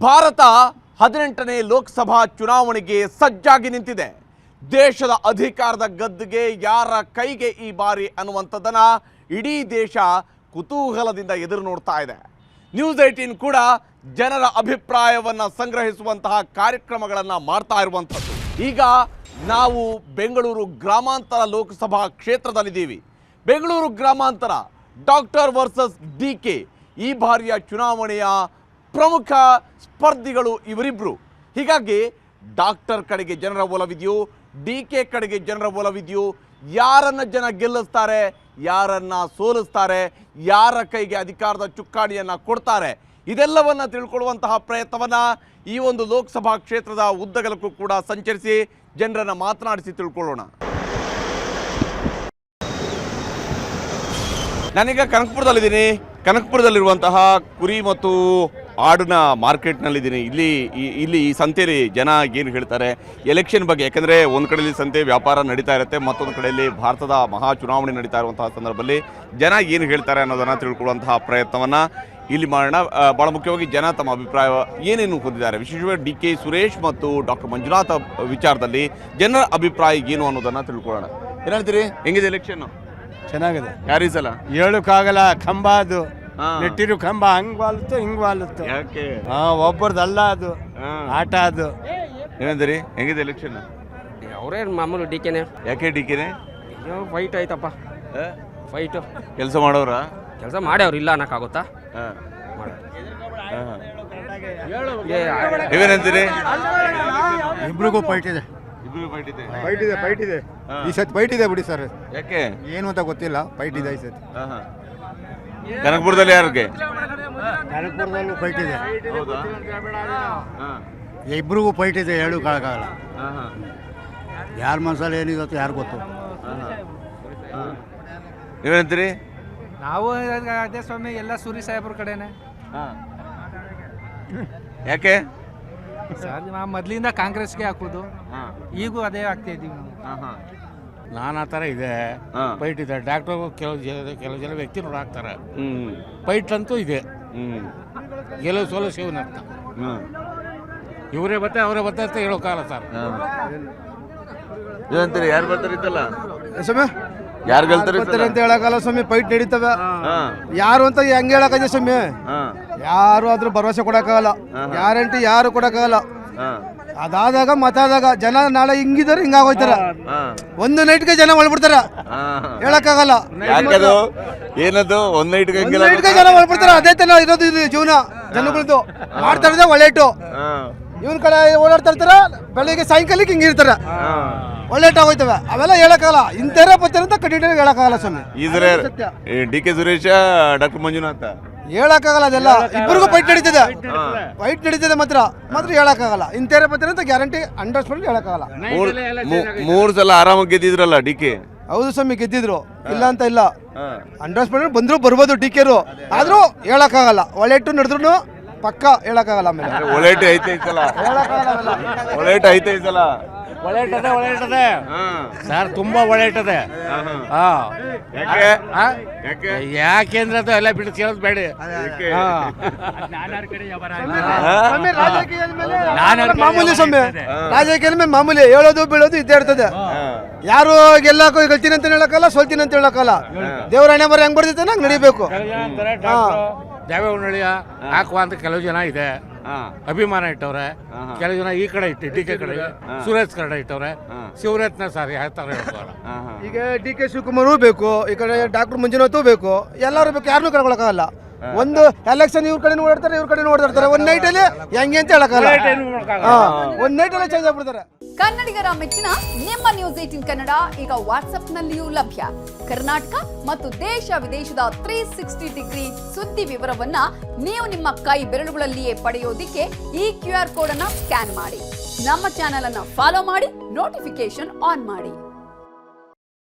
ಭಾರತ 18ನೇ ಲೋಕಸಭಾ ಚುನಾವಣೆಗೆ ಸಜ್ಜಾಗಿ ನಿಂತಿದೆ. ದೇಶದ ಅಧಿಕಾರದ ಗದ್ದುಗೆ ಯಾರ ಕೈಗೆ ಈ ಬಾರಿ ಅನ್ನುವಂಥದ್ದನ್ನ ಇಡೀ ದೇಶ ಕುತೂಹಲದಿಂದ ಎದುರು ನೋಡ್ತಾ ಇದೆ. ನ್ಯೂಸ್ 18 ಕೂಡ ಜನರ ಅಭಿಪ್ರಾಯವನ್ನು ಸಂಗ್ರಹಿಸುವಂತಹ ಕಾರ್ಯಕ್ರಮಗಳನ್ನು ಮಾಡ್ತಾ ಇರುವಂಥದ್ದು. ಈಗ ನಾವು ಬೆಂಗಳೂರು ಗ್ರಾಮಾಂತರ ಲೋಕಸಭಾ ಕ್ಷೇತ್ರದಲ್ಲಿದ್ದೀವಿ. ಬೆಂಗಳೂರು ಗ್ರಾಮಾಂತರ ಡಾಕ್ಟರ್ ವರ್ಸಸ್ DK ಈ ಬಾರಿಯ ಚುನಾವಣೆಯ ಪ್ರಮುಖ ಸ್ಪರ್ಧಿಗಳು ಇವರಿಬ್ಬರು. ಹೀಗಾಗಿ ಡಾಕ್ಟರ್ ಕಡೆಗೆ ಜನರ ಒಲವಿದೆಯೋ, DK ಕಡೆಗೆ ಜನರ ಒಲವಿದೆಯೋ, ಯಾರನ್ನ ಜನ ಗೆಲ್ಲಿಸ್ತಾರೆ, ಯಾರನ್ನ ಸೋಲಿಸ್ತಾರೆ, ಯಾರ ಕೈಗೆ ಅಧಿಕಾರದ ಚುಕ್ಕಾಣಿಯನ್ನು ಕೊಡ್ತಾರೆ, ಇದೆಲ್ಲವನ್ನ ತಿಳ್ಕೊಳ್ಳುವಂತಹ ಪ್ರಯತ್ನವನ್ನು ಈ ಒಂದು ಲೋಕಸಭಾ ಕ್ಷೇತ್ರದ ಉದ್ದಗಲಕ್ಕೂ ಕೂಡ ಸಂಚರಿಸಿ ಜನರನ್ನು ಮಾತನಾಡಿಸಿ ತಿಳ್ಕೊಳ್ಳೋಣ. ನಾನೀಗ ಕನಕಪುರದಲ್ಲಿದ್ದೀನಿ. ಕನಕಪುರದಲ್ಲಿರುವಂತಹ ಕುರಿ ಮತ್ತು ಆಡಿನ ಮಾರ್ಕೆಟ್ನಲ್ಲಿದ್ದೀನಿ. ಇಲ್ಲಿ ಈ ಸಂತೆಯಲ್ಲಿ ಜನ ಏನು ಹೇಳ್ತಾರೆ ಎಲೆಕ್ಷನ್ ಬಗ್ಗೆ, ಯಾಕೆಂದರೆ ಒಂದು ಕಡೆಯಲ್ಲಿ ಸಂತೆ ವ್ಯಾಪಾರ ನಡೀತಾ ಇರುತ್ತೆ, ಮತ್ತೊಂದು ಕಡೆಯಲ್ಲಿ ಭಾರತದ ಮಹಾ ಚುನಾವಣೆ ನಡೀತಾ ಇರುವಂತಹ ಸಂದರ್ಭದಲ್ಲಿ ಜನ ಏನು ಹೇಳ್ತಾರೆ ಅನ್ನೋದನ್ನು ತಿಳ್ಕೊಳ್ಳುವಂತಹ ಪ್ರಯತ್ನವನ್ನು ಇಲ್ಲಿ ಮಾಡೋಣ. ಭಾಳ ಮುಖ್ಯವಾಗಿ ಜನ ತಮ್ಮ ಅಭಿಪ್ರಾಯ ಏನೇನು ಹೊಂದಿದ್ದಾರೆ, ವಿಶೇಷವಾಗಿ DK ಸುರೇಶ್ ಮತ್ತು ಡಾಕ್ಟರ್ ಮಂಜುನಾಥ್ ವಿಚಾರದಲ್ಲಿ ಜನರ ಅಭಿಪ್ರಾಯ ಏನು ಅನ್ನೋದನ್ನು ತಿಳ್ಕೊಳ್ಳೋಣ. ಏನು ಹೇಳ್ತೀರಿ, ಹೆಂಗಿದೆ ಎಲೆಕ್ಷನ್? ಚೆನ್ನಾಗಿದೆ. ಯಾರು ಈ ಸಲ ಹೇಳಕ್ಕಾಗಲ್ಲ. ಕಂಬ ಅದು ನೆಟ್ಟಿರು ಕಂಬ ಹಂಗ್ ವಾಲುತ್ತೆ ಹಿಂಗ್ ವಾಲುತ್ತೆ. ಯಾಕೆ? ಒಬ್ಬರದಲ್ಲ ಅದು ಆಟ. ಅದು ಏನಂದ್ರಿ, ಹೆಂಗಿದೆ ಎಲೆಕ್ಷನ್? ಅವರೇ ಮಾಮೂಲು DKನೇ. ಯಾಕೆ DKನೇ? ಫೈಟ್ ಆಯ್ತಪ್ಪ, ಫೈಟು. ಕೆಲಸ ಮಾಡೋರ? ಕೆಲಸ ಮಾಡ್ಯವ್ರು, ಇಲ್ಲ ಅನ್ನಕ್ಕಾಗುತ್ತಾ? ನೀವೇನಂತೀರಿ? ಇಬ್ರಿಗೂ ಫೈಟ್ ಇದೆ. ಫೈಟ್ ಇದೆ ಈ ಸತಿ. ಫೈಟ್ ಇದೆ ಬಿಡಿ ಸರ್. ಯಾಕೆ ಏನು ಅಂತ ಗೊತ್ತಿಲ್ಲ, ಫೈಟ್ ಇದೆ ಈ ಸತಿ. ಕನಕಪುರದಲ್ಲಿ ಯಾರಿಗೆ? ಕನಕಪುರದಲ್ಲೂ ಫೈಟ್ ಇದೆ. ಇಬ್ರಿಗೂ ಫೈಟ್ ಇದೆ, ಹೇಳಕ್ಕಾಗಲ್ಲ. ಯಾರ ಮನಸ್ಸಲ್ಲಿ ಏನಿದೆ ಯಾರು ಗೊತ್ತು. ನೀವೇನಂತೀರಿ? ನಾವು ಅದೇ ಸ್ವಾಮಿ, ಎಲ್ಲ ಸೂರಿ ಸಾಹೇಬ್ರ ಕಡೆನೆ. ಯಾಕೆ ಸರ್, ನಾವು ಮೊದಲಿಂದ ಕಾಂಗ್ರೆಸ್ಗೆ ಹಾಕೋದು, ಈಗೂ ಅದೇ ಆಗ್ತಾ ಇದ್ದೀವಿ ನಾವು. ನಾನು ಆ ಥರ ಇದೆ, ಫೈಟ್ ಇದೆ. ಡಾಕ್ಟರ್ ಕೆಲವು ಜನ ವ್ಯಕ್ತಿಗಳು ಹಾಕ್ತಾರೆ, ಫೈಟ್ ಅಂತೂ ಇದೆ. ಗೆಲುವು ಸೋಲು ಶಿವನ ಅರ್ಥ. ಇವರೇ ಬತ್ತೆ ಅವರೇ ಬತ್ತೆ ಅಂತ ಹೇಳೋಕ್ಕಾಗಲ್ಲ ಸರ್. ಏನಂತೀರಿ, ಯಾರು ಬರ್ತಾರೆ ಇತ್ತಲ್ಲ ಸ್ವಾಮಿ? ಯಾರು ಗೆಲ್ತಾರೆ ಅಂತ ಹೇಳಕ್ಕಾಗಲ್ಲ ಸ್ವಾಮಿ. ಫೈಟ್ ನಡೀತವೆ. ಯಾರು ಅಂತ ಹೆಂಗೆ ಹೇಳಕ್ಕಾಗಿದೆ ಸ್ವಾಮಿ? ಯಾರು ಆದ್ರೂ ಭರವಸೆ ಕೊಡಕ್ಕಾಗಲ್ಲ, ಗ್ಯಾರಂಟಿ ಯಾರು ಕೊಡಕ್ಕಾಗಲ್ಲ. ಅದಾದಾಗ ಮತಾದಾಗ ಜನ ನಾಳೆ ಹಿಂಗಿದಾರೆ ಹಿಂಗಾಗೋಯ್ತಾರ. ಒಂದು ನೈಟ್ಗೆ ಜನ ಒಳ್ಬಿಡ್ತಾರ, ಹೇಳಕ್ಕಾಗಲ್ಲ. ಏನದು ಒಂದ್ ನೈಟ್ಗೆ ಜನ ಒಳ್ಬಿಡ್ತಾರ. ಅದೇ ತಾನ ಇರೋದು ಇಲ್ಲಿ ಜೀವನ ಜನಗಳದ್ದು. ಮಾಡ್ತಾ ಇರೋದೇ ಒಳ್ಳೆಟು. ಇವನ್ ಕಡೆ ಓಡಾಡ್ತಾ ಇರ್ತಾರ, ಬೆಳಿಗ್ಗೆ ಸಾಯಂಕಾಲಕ್ಕೆ ಹಿಂಗಿರ್ತಾರ, ಒಳ್ಳೆಟಾಗೋಯ್ತವೆ. ಅವೆಲ್ಲ ಹೇಳಕ್ಕಾಗಲ್ಲ. ಇಂಥರ ಪತ್ತರ ಅಂತ ಕಂಡಿಡಿಯೋ ಹೇಳಕ್ಕಾಗಲ್ಲ ಸ್ವಾಮಿ. DK ಸುರೇಶ, ಡಾಕ್ಟರ್ ಮಂಜುನಾಥ ಹೇಳಕ್ಕಾಗಲ್ಲ. ಅದೆಲ್ಲ ಇಬ್ಬರಿಗೂ ಫೈಟ್ ನಡೀತದೆ. ಫೈಟ್ ನಡೀತದೆ ಮಾತ್ರ ಹೇಳಕ್ಕಾಗಲ್ಲ. ಇಂಥರ ಪತ್ತರ ಅಂತ ಗ್ಯಾರಂಟಿ 100% ಹೇಳಕ್ಕಾಗಲ್ಲ. 3 ಸಲ ಆರಾಮಾಗಿ ಗೆದ್ದಿದ್ರಲ್ಲ DK? ಹೌದು ಸ್ವಾಮಿ, ಗೆದ್ದಿದ್ರು, ಇಲ್ಲ ಅಂತ ಇಲ್ಲ. 100% ಬಂದ್ರು ಬರ್ಬೋದು DKರು, ಆದ್ರೂ ಹೇಳಕ್ಕಾಗಲ್ಲ. ಒಳ್ಳೆಟ್ಟು ನಡೆದ್ರು ಪಕ್ಕ ಹೇಳಕ್ಕಾಗಲ್ಲ. ಆಮೇಲೆ ಒಳ್ಳೆಟ್ ಐತೆ ಈ ಸಲ, ಒಳ್ಳೆಟ್ ಐತೆ ಈ ಸಲ. ಒಳ್ಳೆಟದೆ ಸರ್, ತುಂಬಾ ಒಳ್ಳೆಟದೆ. ಯಾಕೆಂದ್ರೆ ಅದು ಎಲ್ಲ ಬಿಟ್ಟು ಕೇಳೋದು ಬೇಡ. ಮಾಮೂಲಿ ಸ್ವಾಮಿ, ರಾಜಕೀಯ ಮೇಲೆ ಮಾಮೂಲಿ ಹೇಳೋದು ಬೀಳೋದು ಇದ್ದೇ ಇರ್ತದೆ. ಯಾರು ಗೆಲ್ಲಕ್ಕೂ ಗೆಲ್ತೀನಿ ಅಂತ ಹೇಳಕ್ಕಲ್ಲ, ಸೋಲ್ತೀನಿ ಅಂತ ಹೇಳಕ್ಕಲ್ಲ. ದೇವ್ರ ಹಣೆ ಬರ ಹೆಂಗ್ ಬರ್ದಿತ್ತೆ ನಂಗೆ ನಡಿಬೇಕು. ದೇವೇಗೌಡ ಹಾಕುವ ಅಂತ ಕೆಲವು ಜನ ಇದೆ, ಅಭಿಮಾನ ಇಟ್ಟವ್ರೆ. ಕೆಲವು ಜನ ಈ ಕಡೆ ಇಟ್ಟು DK ಕಡೆ, ಸುರೇಶ್ ಕಡೆ ಇಟ್ಟವ್ರೆ. ಶಿವರತ್ನ ಸರ್ ಯಾವ ತರ ಹೇಳ್ತಾರೆ. ಈಗ DK ಶಿವಕುಮಾರು ಬೇಕು, ಈ ಕಡೆ ಡಾಕ್ಟರ್ ಮಂಜುನಾಥ್ ಬೇಕು, ಎಲ್ಲರೂ ಬೇಕು. ಯಾರನ್ನೂ ಕಳ್ಕೊಳಕ್ಕಾಗಲ್ಲ. ಒಂದು ಎಲೆಕ್ಷನ್ ಇವ್ರ ಕಡೆ ಓಡಾಡ್ತಾರೆ, ಇವ್ರ ಕಡೆ ಓಡಾಡ್ತಾರೆ. ಒಂದ್ ನೈಟ್ ಅಲ್ಲಿ ಹೆಂಗೆ ಅಂತ ಹೇಳಕ್ಕಾಗಲ್ಲ. ಒಂದ್ ನೈಟ್ ಅಲ್ಲಿ ಚೇಂಜ್ ಆಗ್ಬಿಡ್ತಾರೆ. ಕನ್ನಡಿಗರ ಮೆಚ್ಚಿನ ನಿಮ್ಮ ನ್ಯೂಸ್ 18 ಕನ್ನಡ ಈಗ ವಾಟ್ಸ್ಆಪ್ನಲ್ಲಿಯೂ ಲಭ್ಯ. ಕರ್ನಾಟಕ ಮತ್ತು ದೇಶ ವಿದೇಶದ 360 ಡಿಗ್ರಿ ಸುದ್ದಿ ವಿವರವನ್ನ ನೀವು ನಿಮ್ಮ ಕೈ ಬೆರಳುಗಳಲ್ಲಿಯೇ ಪಡೆಯೋದಿಕ್ಕೆ ಈ QR ಕೋಡ್ ಅನ್ನ ಸ್ಕ್ಯಾನ್ ಮಾಡಿ. ನಮ್ಮ ಚಾನೆಲ್ ಅನ್ನ ಫಾಲೋ ಮಾಡಿ, ನೋಟಿಫಿಕೇಶನ್ ಆನ್ ಮಾಡಿ.